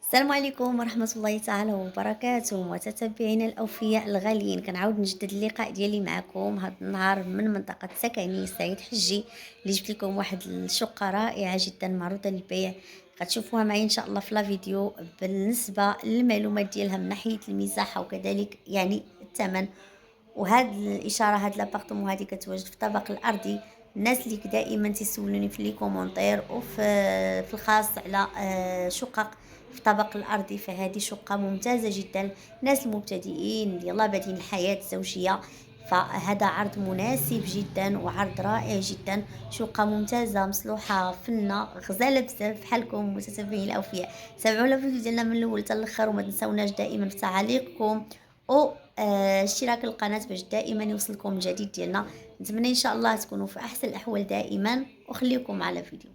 السلام عليكم ورحمة الله تعالى وبركاته متتبعينا الأوفياء الغاليين. كنعاود نجدد اللقاء ديالي معكم هذا النهار من منطقة سكني سعيد حجي، اللي جبت لكم واحد الشقة رائعة جدا معروضة للبيع. غتشوفوها معي ان شاء الله في لا فيديو بالنسبة للمعلومات ديالها من ناحية المساحة وكذلك يعني الثمن. وهاد الاشاره، هاد لابارتمون هادي كتواجد في الطابق الارضي. الناس اللي دائما تيسولوني في لي كومونتير وفي الخاص على شقق في الطابق الارضي، فهذه شقه ممتازه جدا. الناس المبتدئين اللي يلاه بادين الحياه الزوجيه، فهذا عرض مناسب جدا وعرض رائع جدا. شقه ممتازه مصلوحه فنه غزاله بزاف بحالكم متتبعين الاوفياء. تابعونا الفيديو ديالنا من الاول حتى الاخر، وما تنساوناش دائما في تعاليقكم او اشتراك القناة باش دائما يوصلكم الجديد ديالنا. نتمنى ان شاء الله تكونوا في احسن الاحوال دائما، وخليكم على فيديو.